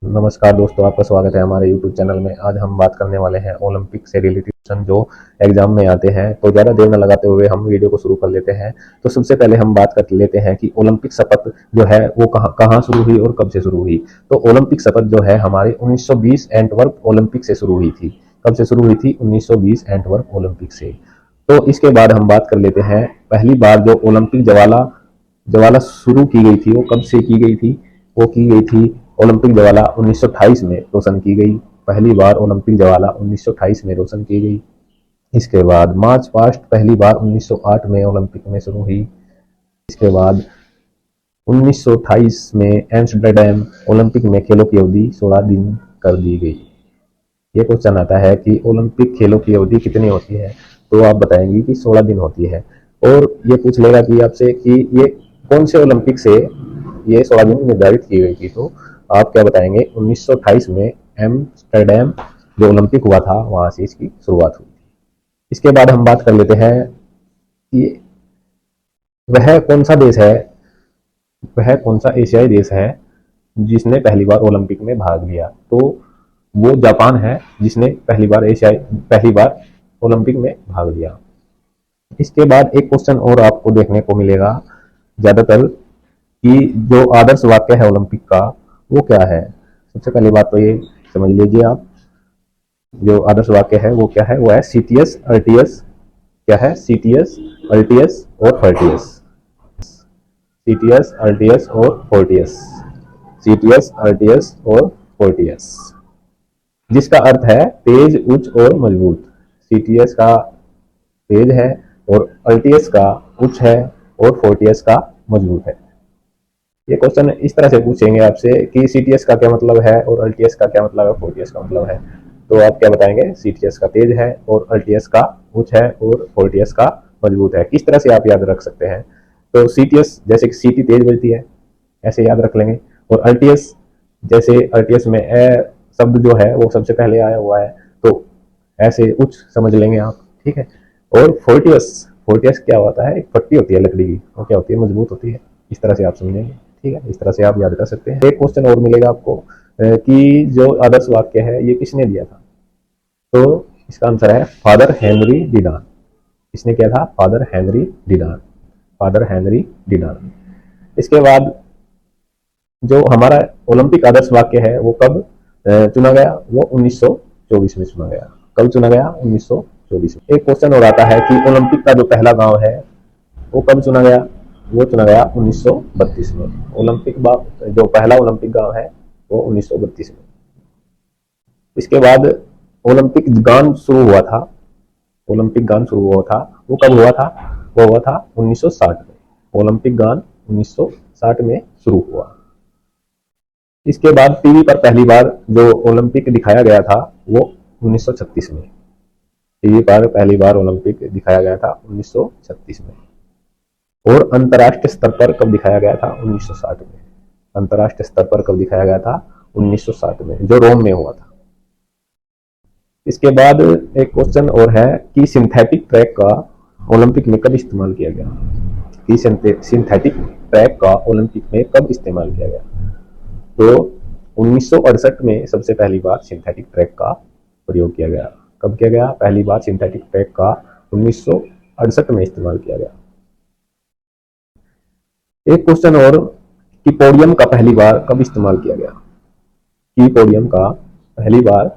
नमस्कार दोस्तों, आपका स्वागत है हमारे YouTube चैनल में। आज हम बात करने वाले हैं ओलंपिक से रिलेटेड क्वेश्चन जो एग्जाम में आते हैं। तो ज़्यादा देर न लगाते हुए हम वीडियो को शुरू कर लेते हैं। तो सबसे पहले हम बात कर लेते हैं कि ओलंपिक शपथ जो है वो कहाँ कहाँ शुरू हुई और कब से शुरू हुई। तो ओलंपिक शपथ जो है हमारी 1920 एंटवर्प ओलंपिक से शुरू हुई थी। कब से शुरू हुई थी? 1920 एंटवर्प ओलंपिक से। तो इसके बाद हम बात कर लेते हैं पहली बार जो ओलंपिक ज्वाला ज्वाला शुरू की गई थी वो कब से की गई थी। वो की गई थी ओलंपिक ज्वाला 1928 में रोशन की गई। पहली बार ओलंपिक ज्वाला 1928 में रोशन की गई। इसके बाद मार्च पास्ट पहली बार 1908 में ओलंपिक में शुरू हुई। इसके बाद 1928 में एम्स्टर्डम ओलंपिक में खेलों की अवधि 16 दिन कर दी गई। ये क्वेश्चन आता है कि ओलंपिक खेलों की अवधि कितनी होती है, तो आप बताएंगे कि 16 दिन होती है। और ये पूछ लेगा कि आपसे कि ये कौन से ओलंपिक से ये 16 दिन निर्धारित की गई थी। तो आप क्या बताएंगे? 1928 में एम्स्टर्डम जो ओलंपिक हुआ था वहां से इसकी शुरुआत हुई। इसके बाद हम बात कर लेते हैं कि वह कौन सा देश है, वह कौन सा एशियाई देश है जिसने पहली बार ओलंपिक में भाग लिया। तो वो जापान है जिसने पहली बार ओलंपिक में भाग लिया। इसके बाद एक क्वेश्चन और आपको देखने को मिलेगा ज्यादातर कि जो आदर्श वाक्य है ओलंपिक का वो क्या है। सबसे पहली बात तो ये समझ लीजिए आप, जो आदर्श वाक्य है वो क्या है? वो है सीटीएस आरटीएस। क्या है? सीटीएस आरटीएस और फोर्टियस। सीटीएस आरटीएस और फोर्टियस। सीटीएस आरटीएस और फोर्टियस, जिसका अर्थ है तेज, उच्च और मजबूत। सीटीएस का तेज है और आरटीएस का उच्च है और फोर्टियस का मजबूत है। ये क्वेश्चन इस तरह से पूछेंगे आपसे कि सीटीएस का क्या मतलब है और आरटीएस का क्या मतलब है, फोर्टियस का मतलब है। तो आप क्या बताएंगे? सीटीएस का तेज है और आरटीएस का उच्च है और फोर्टियस का मजबूत है। किस तरह से आप याद रख सकते हैं? तो सीटीएस जैसे कि सीटी तेज बजती है, ऐसे याद रख लेंगे। और आरटीएस जैसे आरटीएस में ए शब्द जो है वो सबसे पहले आया हुआ है, तो ऐसे उच्च समझ लेंगे आप। ठीक है। और फोर्टियस, फोर्टियस क्या होता है? एक पट्टी होती है लकड़ी की, वो क्या होती है? मजबूत होती है। इस तरह से आप समझेंगे। ठीक है, इस तरह से आप याद कर सकते हैं। एक क्वेश्चन और मिलेगा आपको कि जो आदर्श वाक्य है ये किसने दिया था। तो इसका आंसर है फादर हेनरी डिनान। किसने किया था? Father Henry Dinan. Father Henry Dinan. इसके बाद जो हमारा ओलंपिक आदर्श वाक्य है वो कब चुना गया? वो 1924 में चुना गया। कब चुना गया? 1924 में। एक क्वेश्चन और आता है कि ओलंपिक का जो पहला गांव है वो कब चुना गया? वो चुना गया 1932 में। ओलंपिक जो पहला ओलंपिक गांव है वो 1932 में। इसके बाद ओलंपिक गान शुरू हुआ था। ओलंपिक गान शुरू हुआ था, वो कब हुआ था? वो हुआ था 1960 में। ओलंपिक गान 1960 में शुरू हुआ। इसके बाद टीवी पर पहली बार जो ओलंपिक दिखाया गया था वो 1936 में। टीवी पर पहली बार ओलंपिक दिखाया गया था 1936 में। और अंतर्राष्ट्रीय स्तर पर कब दिखाया गया था? 1960 में। अंतर्राष्ट्रीय स्तर पर कब दिखाया गया था? 1960 में, जो रोम में हुआ था। इसके बाद एक क्वेश्चन और है कि सिंथेटिक ट्रैक का ओलंपिक में कब इस्तेमाल किया गया। कि सिंथेटिक ट्रैक का ओलंपिक में कब इस्तेमाल किया गया। तो 1968 में सबसे पहली बार सिंथेटिक ट्रैक का प्रयोग किया गया। कब किया गया? पहली बार सिंथेटिक ट्रैक का 1968 में इस्तेमाल किया गया। एक क्वेश्चन और कि पोडियम का पहली बार कब इस्तेमाल किया गया। कि पोडियम का पहली बार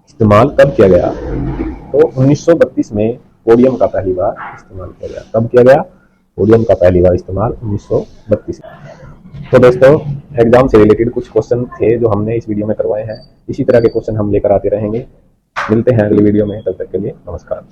इस्तेमाल कब किया गया? तो 1932 में पोडियम का पहली बार इस्तेमाल किया गया। कब किया गया? पोडियम का पहली बार इस्तेमाल 1932 में। तो दोस्तों, एग्जाम से रिलेटेड कुछ क्वेश्चन थे जो हमने इस वीडियो में करवाए हैं। इसी तरह के क्वेश्चन हम लेकर आते रहेंगे। मिलते हैं अगली वीडियो में, तब तक के लिए नमस्कार।